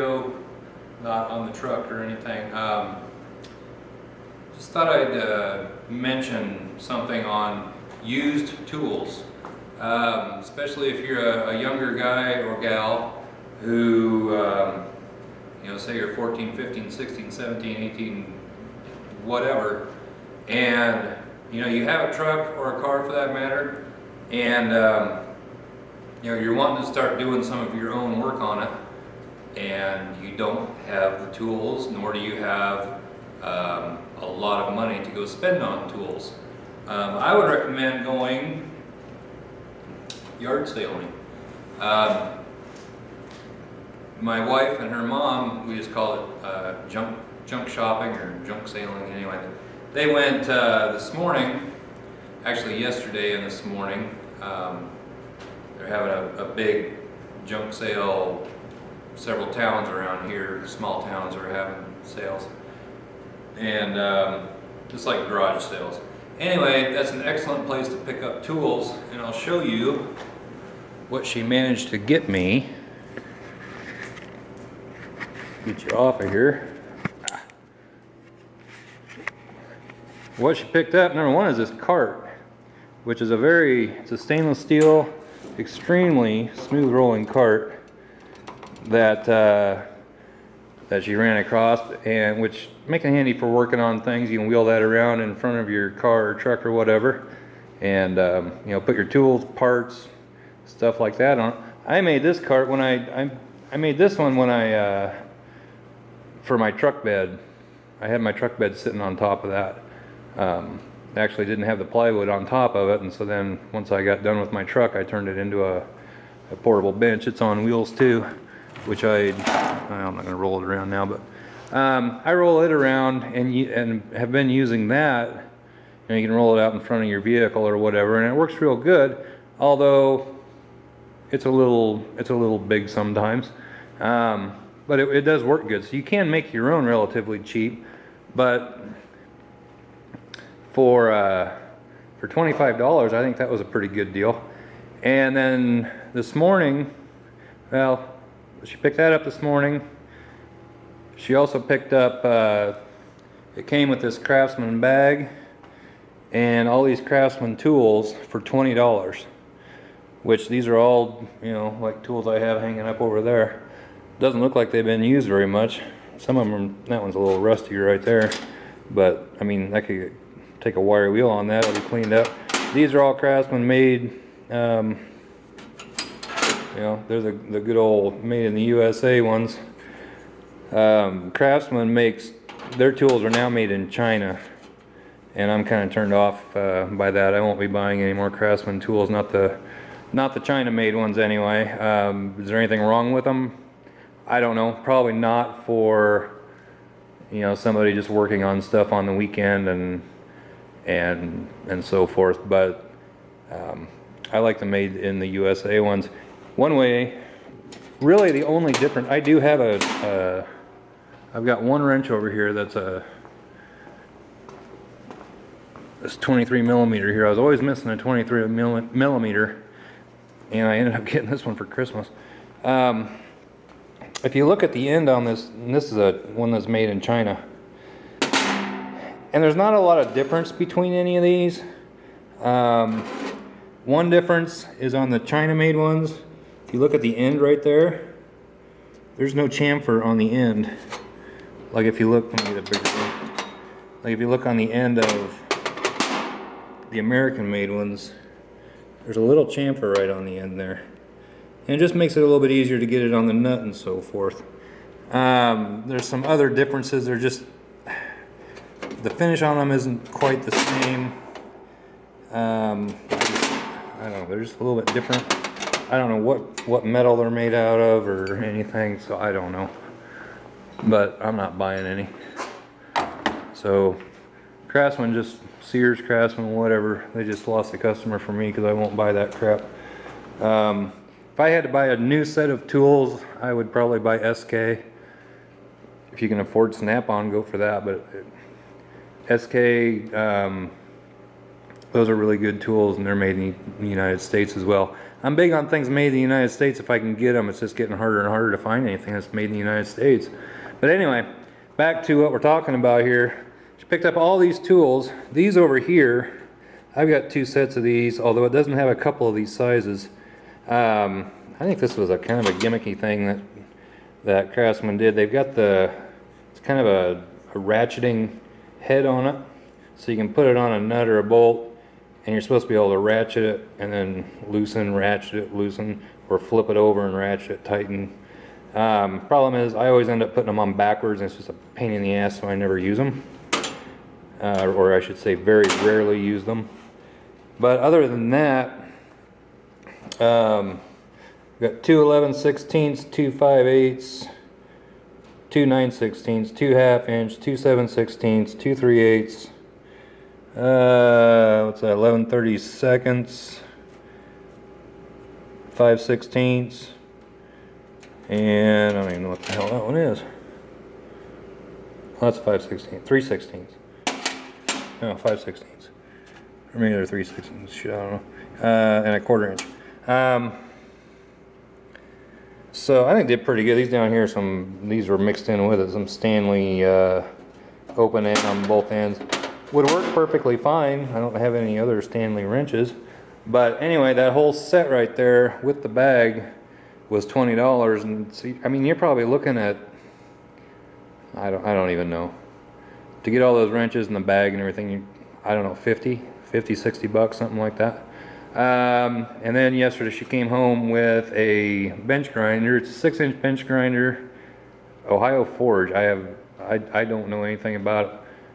video, not on the truck or anything. Just thought I'd mention something on used tools, especially if you're a younger guy or gal who, you know, say you're 14, 15, 16, 17, 18, whatever, and you know, you have a truck or a car for that matter, and you know, you're wanting to start doing some of your own work on it, and you don't have the tools, nor do you have a lot of money to go spend on tools. I would recommend going yard saling. My wife and her mom, we just call it junk shopping or junk sailing anyway. They went this morning, actually yesterday and this morning. They're having a big junk sale. Several towns around here, small towns, are having sales, and just like garage sales. Anyway, that's an excellent place to pick up tools, and I'll show you what she managed to get me. Get you off of here. What she picked up, number one, is this cart, which is it's a stainless steel, extremely smooth rolling cart that that she ran across, and which makes it handy for working on things. You can wheel that around in front of your car or truck or whatever, and you know, put your tools, parts, stuff like that on. I made this cart when I made this one when I for my truck bed. I had my truck bed sitting on top of that. Actually didn't have the plywood on top of it, and so then once I got done with my truck, I turned it into a portable bench. It's on wheels too, which I'm not going to roll it around now, but I roll it around and have been using that. You know, you can roll it out in front of your vehicle or whatever, and it works real good. Although it's a little big sometimes, but it does work good. So you can make your own relatively cheap, but for $25, I think that was a pretty good deal. And then this morning, well, she picked that up this morning. She also picked up, it came with this Craftsman bag and all these Craftsman tools for $20, which these are all, you know, like tools I have hanging up over there. Doesn't look like they've been used very much. Some of them, that one's a little rusty right there, but I mean, I could take a wire wheel on that, it'll be cleaned up. These are all Craftsman made. You know, they're the good old made in the USA ones. Craftsman makes, their tools are now made in China, and I'm kind of turned off by that. I won't be buying any more Craftsman tools, not the China made ones anyway. Is there anything wrong with them? I don't know. Probably not for, you know, somebody just working on stuff on the weekend and so forth, but I like the made in the USA ones. One way, really the only difference, I do have I've got one wrench over here that's this 23 millimeter here. I was always missing a 23 millimeter, and I ended up getting this one for Christmas. If you look at the end on this, and this is one that's made in China, and there's not a lot of difference between any of these. One difference is on the China made ones. If you look at the end right there, there's no chamfer on the end. Like if you look, let me get a bigger one. Like if you look on the end of the American made ones, there's a little chamfer right on the end there. And it just makes it a little bit easier to get it on the nut and so forth. There's some other differences. They're just, the finish on them isn't quite the same. I don't know, they're just a little bit different. I don't know what metal they're made out of or anything, so I don't know. But I'm not buying any. So Craftsman, just Sears, Craftsman, whatever, they just lost a customer for me because I won't buy that crap. If I had to buy a new set of tools, I would probably buy SK. If you can afford Snap-on, go for that. But SK those are really good tools, and they're made in the United States as well. I'm big on things made in the United States if I can get them. It's just getting harder and harder to find anything that's made in the United States. But anyway, back to what we're talking about here. She picked up all these tools. These over here, I've got 2 sets of these, although it doesn't have a couple of these sizes. I think this was a kind of a gimmicky thing that Craftsman did. They've got it's kind of a ratcheting head on it, so you can put it on a nut or a bolt, and you're supposed to be able to ratchet it and then loosen, ratchet it, loosen, or flip it over and ratchet it, tighten. Problem is, I always end up putting them on backwards, and it's just a pain in the ass, so I never use them. Or I should say very rarely use them. But other than that, we've got 2 11/16, 2 5/8, 2 9/16, 2 1/2 inch, 2 7/16, 2 3/8. What's that? 11/32, 5/16, and I don't even know what the hell that one is. Oh, that's 5/16, 3/16. No, 5/16. Or maybe they're 3/16. Shit, I don't know. And a 1/4 inch. So I think they did pretty good. These down here, these were mixed in with it. Some Stanley open end on both ends. Would work perfectly fine. I don't have any other Stanley wrenches. But anyway, that whole set right there with the bag was $20. And see, I mean, you're probably looking at, I don't even know. To get all those wrenches and the bag and everything, I don't know, 50, 60 bucks, something like that. And then yesterday she came home with a bench grinder. It's a 6-inch bench grinder, Ohio Forge. I don't know anything about it.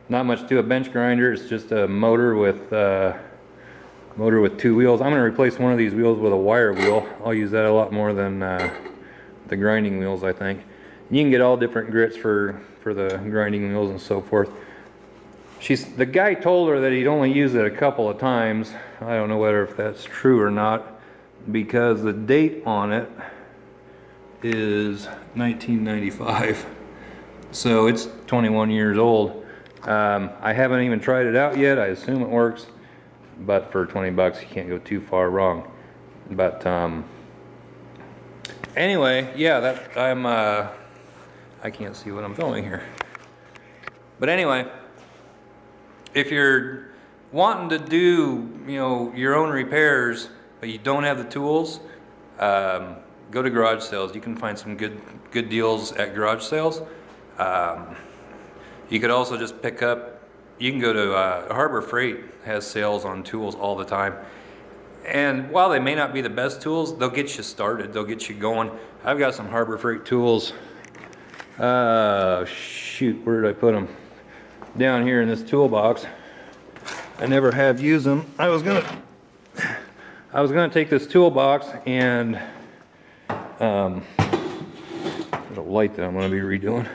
Not much to a bench grinder. It's just a motor with 2 wheels. I'm going to replace one of these wheels with a wire wheel. I'll use that a lot more than the grinding wheels, I think. You can get all different grits for the grinding wheels and so forth. The guy told her that he'd only used it a couple of times. I don't know whether if that's true or not, because the date on it is 1995. So it's 21 years old. I haven't even tried it out yet. I assume it works, but for 20 bucks you can't go too far wrong. But anyway, yeah, I can't see what I'm filming here. But anyway, if you're wanting to do, your own repairs, but you don't have the tools, go to garage sales. You can find some good deals at garage sales. You could also just you can go to Harbor Freight has sales on tools all the time. And while they may not be the best tools, they'll get you started. They'll get you going. I've got some Harbor Freight tools. Shoot, where did I put them? Down here in this toolbox. I never have used them. I was gonna take this toolbox and there's a light that I'm gonna be redoing.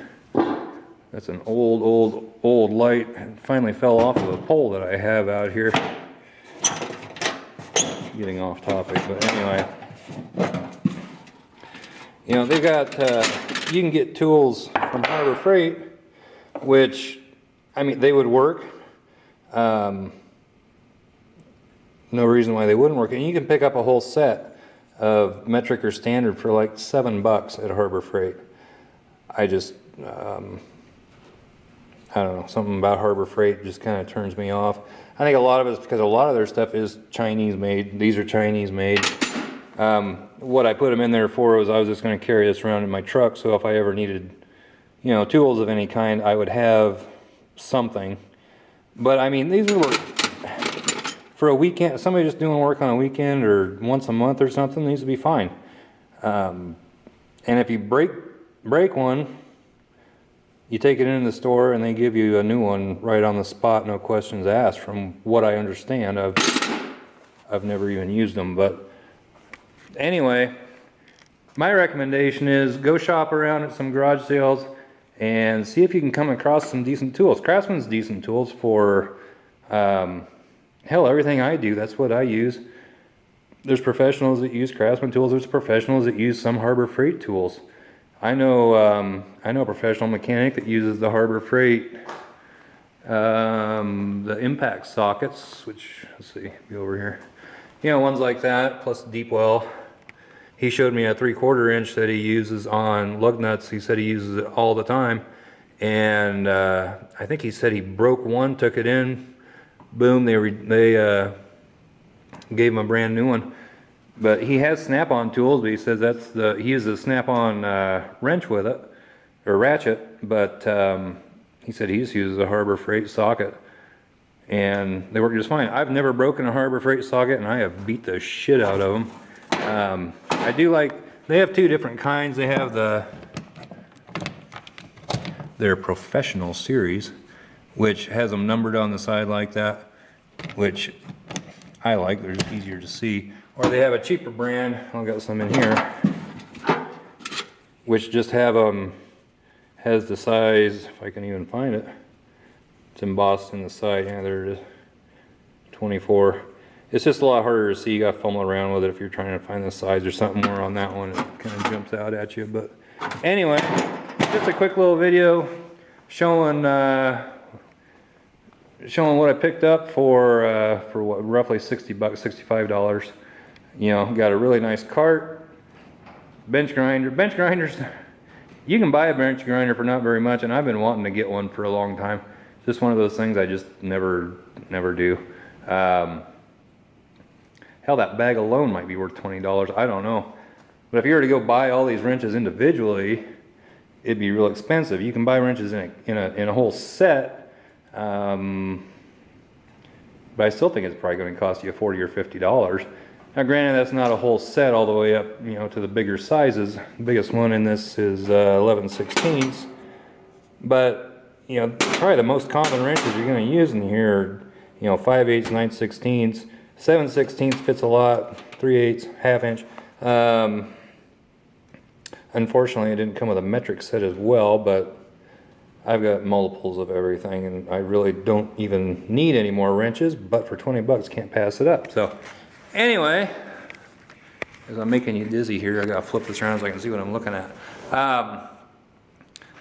That's an old light. It finally fell off of a pole that I have out here. Getting off topic, but anyway. They've got, you can get tools from Harbor Freight, which, I mean, they would work. No reason why they wouldn't work. And you can pick up a whole set of metric or standard for like $7 at Harbor Freight. I don't know, something about Harbor Freight just kind of turns me off. I think a lot of it is because a lot of their stuff is Chinese made. These are Chinese made. What I put them in there for was I was just going to carry this around in my truck, so if I ever needed, tools of any kind, I would have something. But I mean, these would work for a weekend. Somebody just doing work on a weekend or once a month or something, these would be fine. And if you break one, you take it into the store and they give you a new one right on the spot, no questions asked. From what I understand, I've never even used them, but anyway, my recommendation is go shop around at some garage sales and see if you can come across some decent tools. Craftsman's decent tools for hell, everything I do, that's what I use. There's professionals that use Craftsman tools. There's professionals that use some Harbor Freight tools. I know a professional mechanic that uses the Harbor Freight The impact sockets, which, let's see, be over here. You know, ones like that, plus deep well. He showed me a 3/4 inch that he uses on lug nuts. He said he uses it all the time. And I think he said he broke one, took it in, boom, they gave him a brand new one. But he has snap-on tools, but he says he uses a snap-on wrench with it, or ratchet, but he said he just uses a Harbor Freight socket, and they work just fine. I've never broken a Harbor Freight socket, and I have beat the shit out of them. I do like, they have two different kinds. They have their professional series, which has them numbered on the side like that, which I like. They're just easier to see. Or they have a cheaper brand, I've got some in here, which just has the size, if I can even find it, it's embossed in the side. Yeah, there it is, 24. It's just a lot harder to see. You got to fumble around with it if you're trying to find the size or something more on that one. It kind of jumps out at you. But anyway, just a quick little video showing what I picked up for what, roughly 60 bucks, $65. You know, got a really nice cart, bench grinder. Bench grinders, you can buy a bench grinder for not very much, and I've been wanting to get one for a long time. Just one of those things I just never do. Hell, that bag alone might be worth $20. I don't know. But if you were to go buy all these wrenches individually, it'd be real expensive. You can buy wrenches in a whole set, but I still think it's probably going to cost you $40 or $50. Now, granted, that's not a whole set all the way up, you know, to the bigger sizes. The biggest one in this is 11/16. But you know, probably the most common wrenches you're going to use in here are, you know, 5/8, 9/16. 7/16 fits a lot. 3/8, ½ inch. Unfortunately, it didn't come with a metric set as well, but I've got multiples of everything, and I really don't even need any more wrenches, but for 20 bucks, can't pass it up. So anyway, as I'm making you dizzy here, I gotta flip this around so I can see what I'm looking at.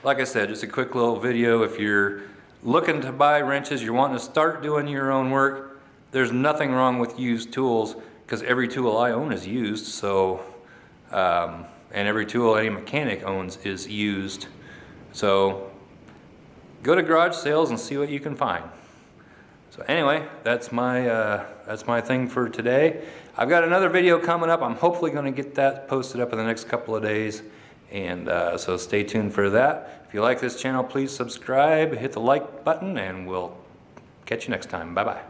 Like I said, just a quick little video. If you're looking to buy wrenches, you're wanting to start doing your own work, there's nothing wrong with used tools, because every tool I own is used. So, and every tool any mechanic owns is used. So go to garage sales and see what you can find. So anyway, that's my thing for today. I've got another video coming up. I'm hopefully going to get that posted up in the next couple of days, and so stay tuned for that. If you like this channel, please subscribe, hit the like button, and we'll catch you next time. Bye bye.